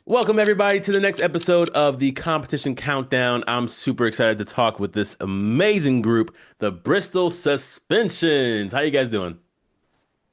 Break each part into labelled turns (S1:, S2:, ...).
S1: Welcome, everybody, to the next episode of the Competition Countdown. I'm super excited to talk with this amazing group, the Bristol Suspensions. How you guys doing?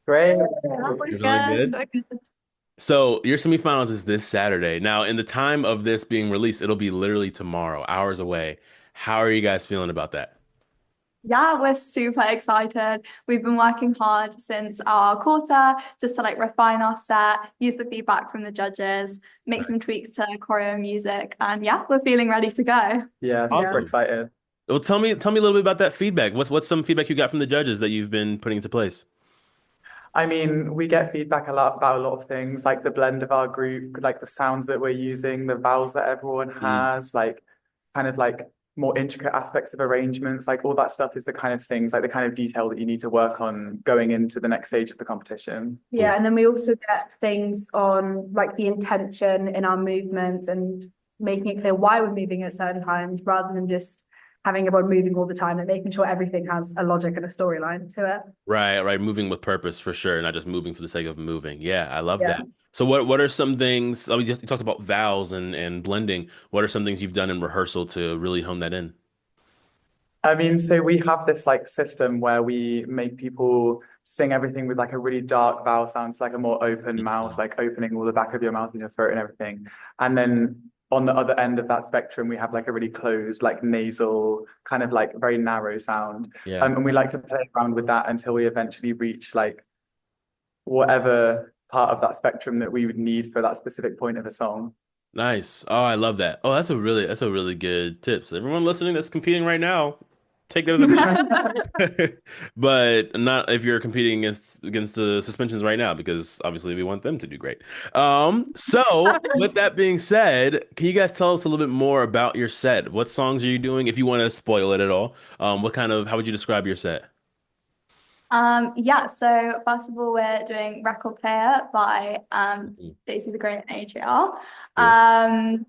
S2: Great.
S3: Yeah, we're
S1: You're doing
S3: good.
S1: good.
S3: We're good.
S1: So, your semifinals is this Saturday. Now, in the time of this being released, it'll be literally tomorrow, hours away. How are you guys feeling about that?
S3: Yeah, we're super excited. We've been working hard since our quarter just to like refine our set, use the feedback from the judges, make some tweaks to choreo and music, and yeah, we're feeling ready to go.
S2: Yeah,
S3: Yeah.
S2: super
S1: Awesome.
S2: excited.
S1: Well, tell me a little bit about that feedback. What's some feedback you got from the judges that you've been putting into place?
S2: I mean, we get feedback a lot about a lot of things, like the blend of our group, like the sounds that we're using, the vowels that everyone
S1: Mm.
S2: has, like kind of like more intricate aspects of arrangements, like all that stuff is the kind of things, like the kind of detail that you need to work on going into the next stage of the competition.
S4: Yeah,
S1: Cool.
S4: and then we also get things on like the intention in our movements and making it clear why we're moving at certain times rather than just having everyone moving all the time and making sure everything has a logic and a storyline to it.
S1: Right, right. Moving with purpose for sure, not just moving for the sake of moving. Yeah, I love
S4: Yeah.
S1: that. So what are some things, we just you talked about vowels and blending. What are some things you've done in rehearsal to really hone that in?
S2: I mean, so we have this like system where we make people sing everything with like a really dark vowel sound, so like a more open mouth, like opening all the back of your mouth and your throat and everything. And then on the other end of that spectrum, we have like a really closed, like nasal, kind of like very narrow sound.
S1: Yeah.
S2: And we like to play around with that until we eventually reach like whatever part of that spectrum that we would need for that specific point of a song.
S1: Nice. Oh, I love that. Oh, that's a really good tip. So everyone listening that's competing right now, take that as a tip. But not if you're competing against the suspensions right now, because obviously we want them to do great. So with that being said, can you guys tell us a little bit more about your set? What songs are you doing? If you want to spoil it at all, how would you describe your set?
S3: Yeah, so first of all, we're doing Record Player by
S1: Mhm.
S3: Daisy the Great and AJR.
S1: Cool.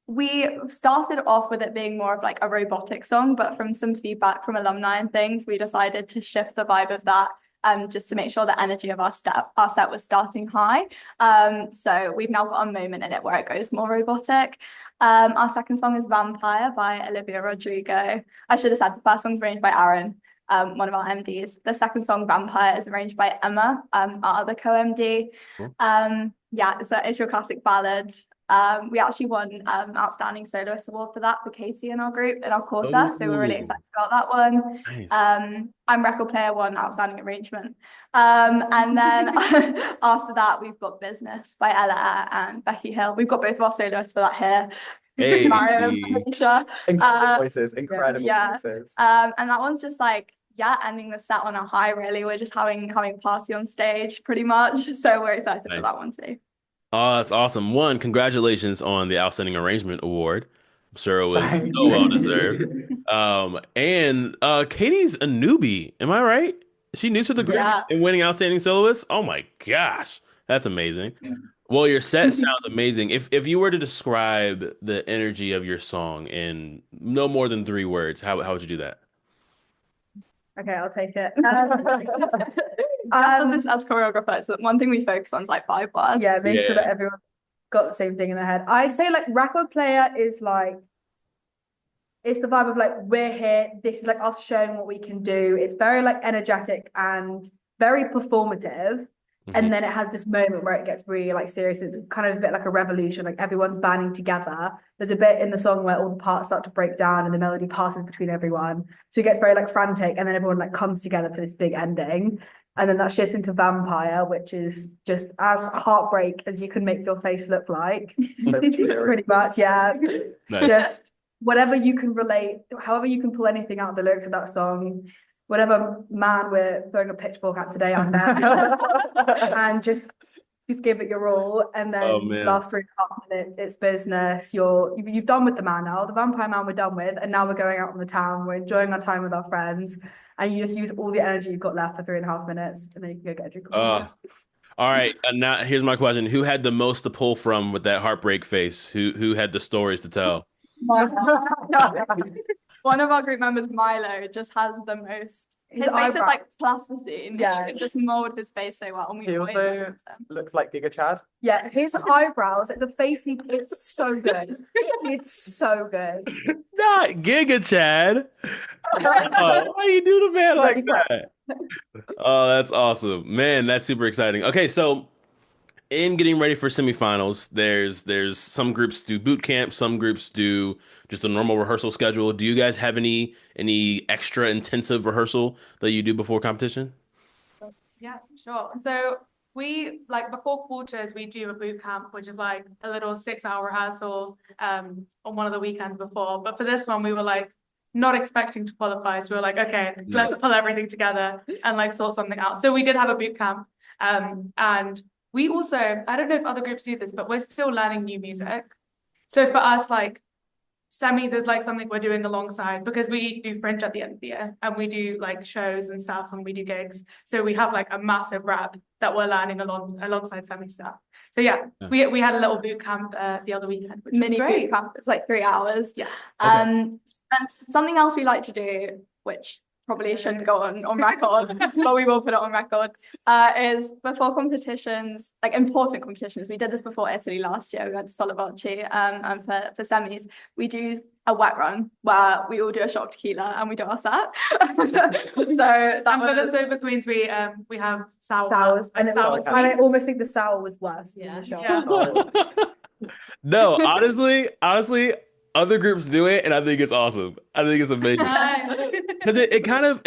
S3: We started off with it being more of like a robotic song, but from some feedback from alumni and things, we decided to shift the vibe of that just to make sure the energy of our set was starting high. So we've now got a moment in it where it goes more robotic. Our second song is Vampire by Olivia Rodrigo. I should have said the first song's arranged by Aaron, one of our MDs. The second song, Vampire, is arranged by Emma, our other co-MD.
S1: Cool.
S3: Yeah, it's your classic ballad. We actually won Outstanding Soloist Award for that for Casey in our group in our quarter, so we're really
S1: Oh,
S3: excited about that one.
S1: nice.
S3: I'm Record Player one, Outstanding Arrangement. And then after that, we've got Business by Ella and Becky Hill. We've got both of our soloists for that here.
S1: Hey.
S3: Mario and Patricia.
S2: Incredible voices, incredible
S3: Yeah.
S2: voices.
S3: And that one's just like, yeah, ending the set on a high, really. We're just having a party on stage pretty much. So we're excited for
S1: Nice.
S3: that one too.
S1: Oh, that's awesome. One, congratulations on the Outstanding Arrangement Award. I'm sure it was
S2: Thank
S1: so well deserved.
S2: you.
S1: And Katie's a newbie. Am I right? Is she new to the group
S3: Yeah.
S1: and winning Outstanding Soloist? Oh my gosh, that's amazing. Well, your set sounds amazing. If you were to describe the energy of your song in no more than 3 words, how would you do that?
S4: Okay, I'll take it.
S3: As choreographers, one thing we focus on is like 5 words.
S4: Yeah, make sure that
S1: Yeah.
S4: everyone got the same thing in their head. I'd say like record player is like it's the vibe of like we're here, this is like us showing what we can do. It's very like energetic and very performative.
S1: Mhm.
S4: And then it has this moment where it gets really like serious. It's kind of a bit like a revolution, like everyone's banding together. There's a bit in the song where all the parts start to break down and the melody passes between everyone. So it gets very like frantic, and then everyone like comes together for this big ending. And then that shifts into Vampire, which is just as heartbreak as you can make your face look like.
S2: So true.
S4: Pretty much, yeah.
S1: Nice.
S4: Just whatever you can relate, however you can pull anything out of the lyrics of that song, whatever man we're throwing a pitchfork at today, I'm there. And just give it your all. And
S1: Oh
S4: then
S1: man.
S4: last 3.5 minutes, it's business. You've done with the man now, the vampire man we're done with, and now we're going out on the town, we're enjoying our time with our friends, and you just use all the energy you've got left for 3.5 minutes, and then you can go get a drink of
S1: Uh,
S4: water.
S1: all right. Now here's my question. Who had the most to pull from with that heartbreak face? Who had the stories to tell?
S3: One of our group members, Milo, just has the most.
S4: His
S3: His face is
S4: eyebrows.
S3: like plasticine.
S4: Yeah.
S3: He can just mold his face so well. And we
S2: He
S3: always
S2: also
S3: reference him.
S2: looks like Giga Chad.
S4: Yeah, his eyebrows, like the face it's so good. It's so good.
S1: Not Giga Chad. Oh, why you do the man like that? Oh, that's awesome. Man, that's super exciting. Okay, so in getting ready for semifinals, there's some groups do boot camp, some groups do just a normal rehearsal schedule. Do you guys have any extra intensive rehearsal that you do before competition?
S5: Yeah, sure. So we like before quarters, we do a boot camp, which is like a little 6 hour rehearsal on one of the weekends before. But for this one, we were like not expecting to qualify. So we were like, okay, let's pull everything together and like sort something out. So we did have a boot camp. And we also, I don't know if other groups do this, but we're still learning new music. So for us, like semis is like something we're doing alongside because we do Fringe at the end of the year and we do like shows and stuff and we do gigs. So we have like a massive rep that we're learning alongside semi stuff. So yeah, we had a little boot camp the other weekend, which
S3: Mini
S5: was great.
S3: boot camp. It's like 3 hours.
S5: Yeah.
S3: And something else we like to do, which probably shouldn't go on record, but we will put it on record, is before competitions, like important competitions. We did this before Italy last year. We went to Solovarci, and for semis, we do a wet run where we all do a shot of tequila and we do our set. So
S5: And for the sober queens, we have
S4: Sours. And I almost think the sour was worse than
S3: Yeah.
S4: the shot.
S5: Yeah.
S1: No, honestly, other groups do it, and I think it's awesome. I think it's amazing. Because it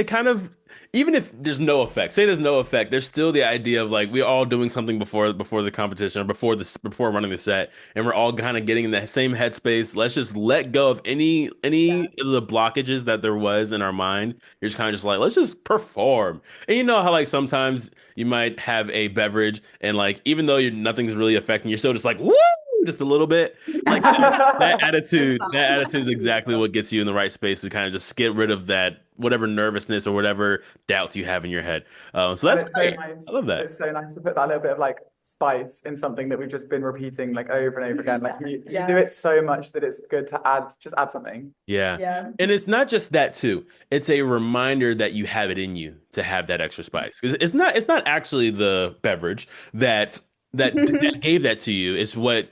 S1: kind of even if there's no effect, say there's no effect, there's still the idea of like we're all doing something before the competition or before running the set, and we're all kind of getting in the same headspace. Let's just let go of any of the blockages that there was in our mind. You're just kind of just like let's just perform. And you know how like sometimes you might have a beverage and like even though nothing's really affecting, you're still just like woo. Just a little bit like that attitude is exactly what gets you in the right space to kind of just get rid of that whatever nervousness or whatever doubts you have in your head. So that's great.
S2: Nice.
S1: I love that.
S2: It's so nice to put that little bit of like spice in something that we've just been repeating like over and over again. Like you do it so much that it's good to add something.
S1: Yeah. And it's not just that too. It's a reminder that you have it in you to have that extra spice. Because it's not actually the beverage that gave that to you. It's what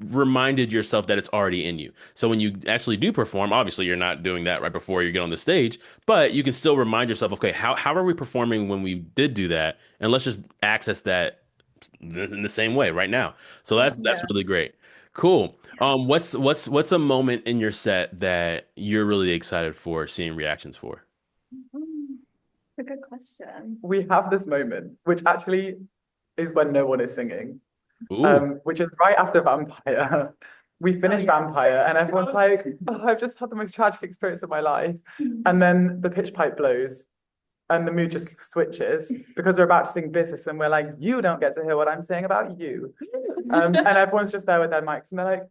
S1: reminded yourself that it's already in you. So when you actually do perform, obviously you're not doing that right before you get on the stage, but you can still remind yourself, okay, how are we performing when we did do that? And let's just access that in the same way right now. So that's really great. Cool. What's a moment in your set that you're really excited for seeing reactions for?
S3: It's a good question.
S2: We have this moment, which actually is when no one is singing.
S1: Ooh.
S2: Which is right after Vampire. We finished Vampire and everyone's like, oh, I've just had the most tragic experience of my life. And then the pitch pipe blows and the mood just switches because we're about to sing Business and we're like, you don't get to hear what I'm saying about you. And everyone's just there with their mics and they're like,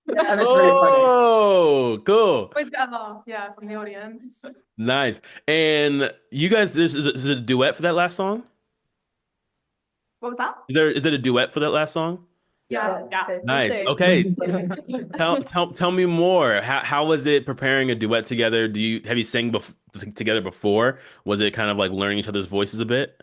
S2: and it's really funny.
S1: Oh, cool.
S5: With a laugh, yeah, from the audience.
S1: Nice. And you guys, is it a duet for that last song?
S3: What was that?
S1: Is it a duet for that last song?
S5: Yeah.
S1: Nice. Okay. Tell me more. How was it preparing a duet together? Have you sang together before? Was it kind of like learning each other's voices a bit?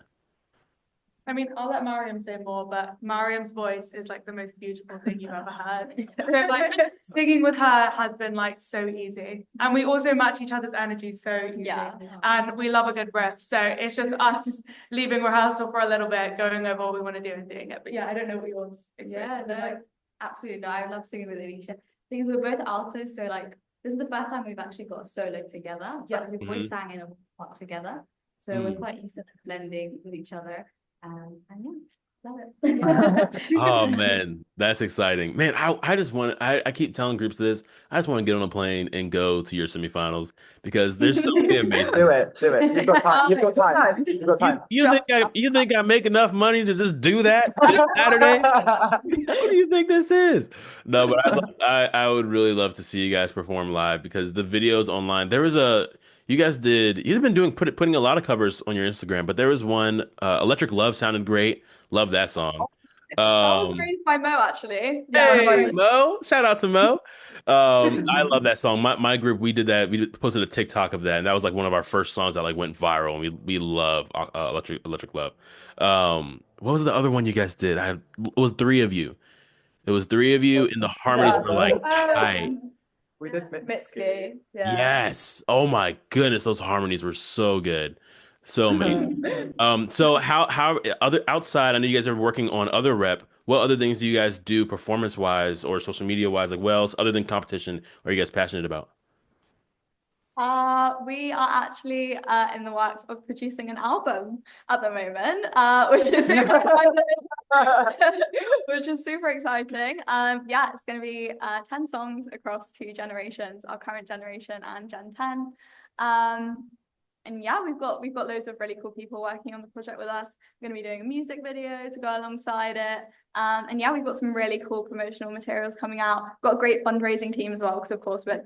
S5: I mean, I'll let Mariam say more, but Mariam's voice is like the most beautiful thing you've ever heard. So like singing with her has been like so easy. And we also match each other's energies so easy.
S3: Yeah.
S5: And we love a good riff. So it's just us leaving rehearsal for a little bit, going over what we want to do and doing it. But yeah, I don't know what yours
S6: Yeah, no, absolutely. No, I love singing with Alicia. Things we're both altos, so like this is the first time we've actually got a solo together.
S3: Yeah.
S6: But we've always sang in a part together. So we're quite used to blending with each other. And yeah, love it.
S1: Oh man, that's exciting. Man, I just I keep telling groups this. I just want to get on a plane and go to your semifinals because there's so many amazing.
S2: Do it. You've got time. You've got time. You've got time.
S1: You think I make enough money to just do that this Saturday? What do you think this is? No, but I would really love to see you guys perform live because the videos online. You've been putting a lot of covers on your Instagram, but there was one, Electric Love sounded great. Love that song.
S3: That was
S1: Um,
S3: arranged by Mo, actually.
S1: Hey,
S3: Yeah.
S1: Mo. Shout out to Mo. I love that song. My group, we did that. We posted a TikTok of that, and that was like one of our first songs that like went viral. And we love Electric Love. What was the other one you guys did? It was three of you. It was three of you, and the harmonies were like tight.
S2: We did
S4: Mitski. Yeah.
S1: Yes. Oh my goodness, those harmonies were so good. So amazing. So how other outside, I know you guys are working on other rep. What other things do you guys do performance wise or social media wise, like well, other than competition, are you guys passionate about?
S3: We are actually in the works of producing an album at the moment, which is super exciting. Which is super exciting. Yeah, it's going to be 10 songs across two generations, our current generation and Gen 10. And yeah, we've got loads of really cool people working on the project with us. We're going to be doing a music video to go alongside it. And yeah, we've got some really cool promotional materials coming out. We've got a great fundraising team as well, because of course we're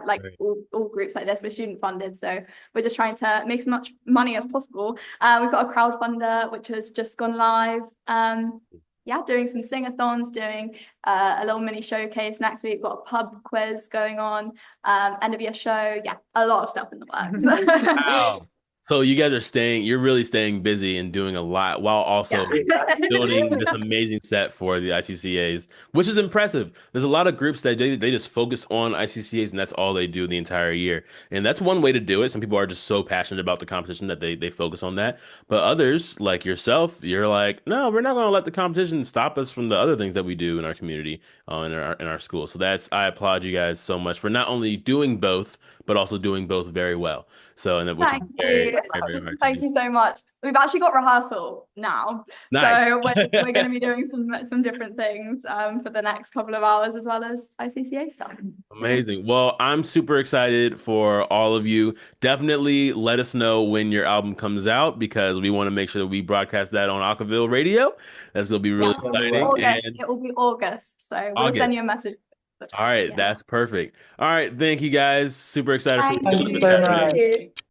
S3: like all groups like this, we're student funded, so we're just trying to make as much money as possible. We've got a crowdfunder which has just gone live. Yeah, doing some sing-a-thons, doing a little mini showcase next week. We've got a pub quiz going on, end of year show. Yeah, a lot of stuff in the works.
S1: Wow. So you're really staying busy and doing a lot while also building this amazing set for the ICCAs, which is impressive. There's a lot of groups that they just focus on ICCAs and that's all they do the entire year. And that's one way to do it. Some people are just so passionate about the competition that they focus on that. But others, like yourself, you're like, no, we're not going to let the competition stop us from the other things that we do in our community, in our school. So I applaud you guys so much for not only doing both, but also doing both very well. So, and which is
S3: Thank
S1: very,
S3: you.
S1: very hard to
S3: Thank
S1: do.
S3: you so much. We've actually got rehearsal now,
S1: Nice.
S3: so we're going to be doing some different things for the next couple of hours as well as ICCA stuff.
S1: Amazing. Well, I'm super excited for all of you. Definitely let us know when your album comes out because we want to make sure that we broadcast that on Acaville Radio. That's going to be really
S3: Yeah,
S1: exciting.
S3: August.
S1: And
S3: It will be August, so we'll
S1: August.
S3: send you a message.
S1: All right,
S3: Yeah.
S1: that's perfect. All right, thank you guys. Super excited for
S3: Thank
S1: you
S2: Thank
S1: on
S2: you
S1: this
S3: you.
S2: so
S1: Saturday.
S2: much.
S3: Thank you.